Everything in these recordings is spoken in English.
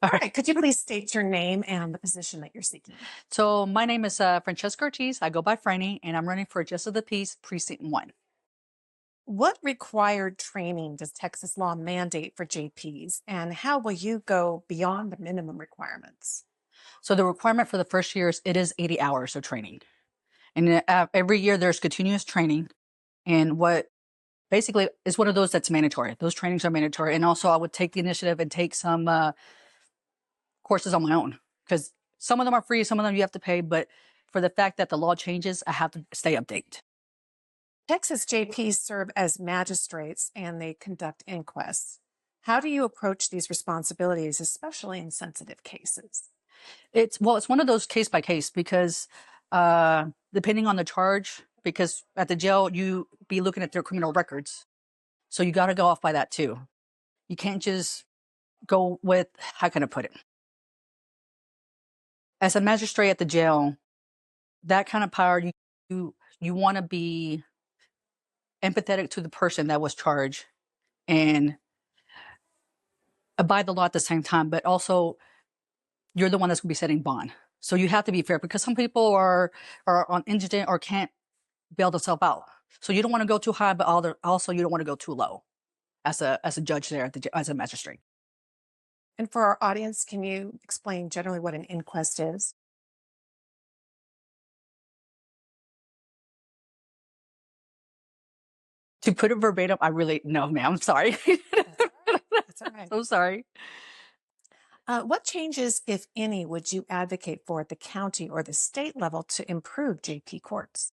All All right. right, could you please state your name and the position that you're seeking? So my name is Francisca Ortiz. I go by Franny, and I'm running for Justice of the Peace, Precinct 1. What required training does Texas law mandate for JPs, and how will you go beyond the minimum requirements? So the requirement for the first year is it is 80 hours of training. And every year there's continuous training. And what basically is one of those that's mandatory. Those trainings are mandatory. And also I would take the initiative and take some courses on my own because some of them are free, some of them you have to pay. But for the fact that the law changes, I have to stay updated. Texas JPs serve as magistrates and they conduct inquests. How do you approach these responsibilities, especially in sensitive cases? It's one of those case by case because depending on the charge, because at the jail you be looking at their criminal records. So you got to go off by that too. You can't just go with, how can I put it? As a magistrate at the jail, that kind of power, you want to be empathetic to the person that was charged and abide the law at the same time, but also you're the one that's going to be setting bond. So you have to be fair because some people are on indigent or can't bail themselves out. So you don't want to go too high, but also you don't want to go too low as a judge there, as a magistrate. And for our audience, can you explain generally what an inquest is? To put it verbatim, I really, no, ma'am, I'm sorry. That's all right. That's all right. So sorry. What changes, if any, would you advocate for at the county or the state level to improve JP courts?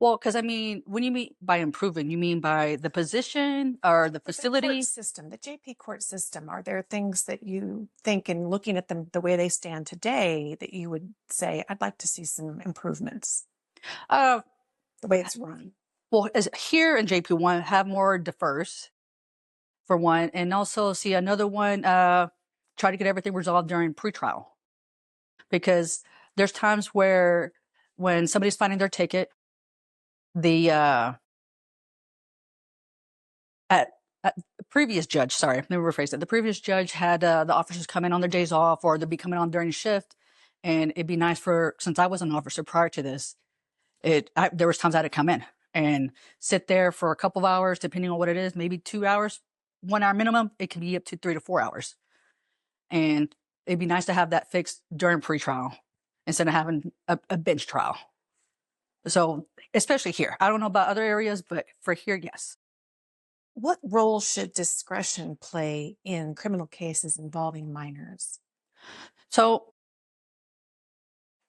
Well, because I mean, when you mean by improving, you mean by the position or the For the court facility? system, the JP court system, are there things that you think, in looking at them the way they stand today, that you would say, I'd like to see some improvements, Uh, the way it's run? well, as here in JP1, have more defers for one, and also see another one. Try to get everything resolved during pretrial because there's times where when somebody's finding their ticket, the at the previous judge, sorry, let me rephrase it. The previous judge had the officers come in on their days off, or they'd be coming on during shift, and it'd be nice for, since I was an officer prior to this, there was times I had to come in and sit there for a couple of hours, depending on what it is, maybe 2 hours, 1 hour minimum. It can be up to 3 to 4 hours, and it'd be nice to have that fixed during pretrial instead of having a bench trial. So, especially here, I don't know about other areas, but for here, yes. What role should discretion play in criminal cases involving minors? So,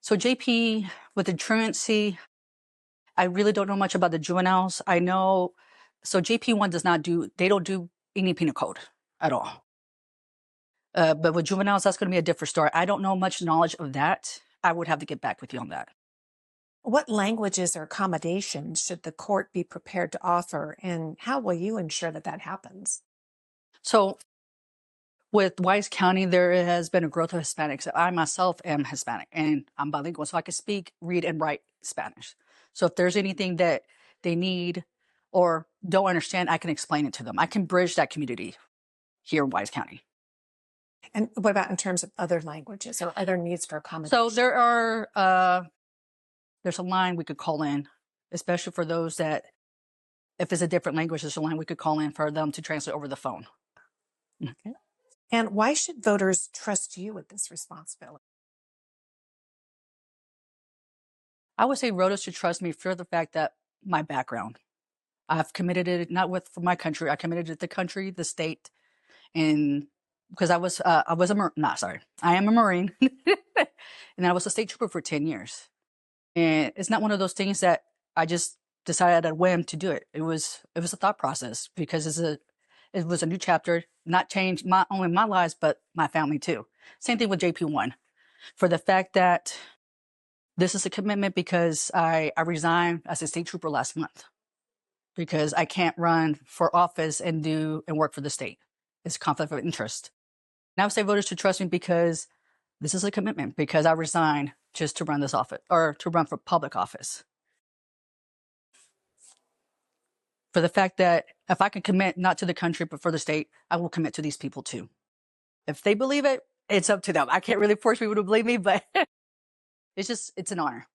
so JP with the truancy, I really don't know much about the juveniles. I know, so JP1 they don't do any penal code at all. But with juveniles, that's going to be a different story. I don't know much knowledge of that. I would have to get back with you on that. What languages or accommodations should the court be prepared to offer, and how will you ensure that that happens? So with Wise County, there has been a growth of Hispanics. I myself am Hispanic and I'm bilingual, so I can speak, read, and write Spanish. So if there's anything that they need or don't understand, I can explain it to them. I can bridge that community here in Wise County. And what about in terms of other languages or other needs for So accommodation? there's a line we could call in, especially for those that, if it's a different language, there's a line we could call in for them to translate over the phone. Okay. And why should voters trust you with this responsibility? I would say voters should trust me for the fact that my background. I've committed it not with for my country. I committed it to the country, the state, and because I was a not sorry, I am a Marine, and I was a state trooper for 10 years. And it's not one of those things that I just decided at a whim to do it. It was a thought process because it was a new chapter, not change my only my lives, but my family too. Same thing with JP1, for the fact that this is a commitment because I resigned as a state trooper last month because I can't run for office and work for the state. It's a conflict of interest. And I would say voters should trust me because this is a commitment because I resigned just to run this office or to run for public office. for the fact that if I can commit not to the country, but for the state, I will commit to these people too. If they believe it, it's up to them. I can't really force people to believe me, but it's an honor.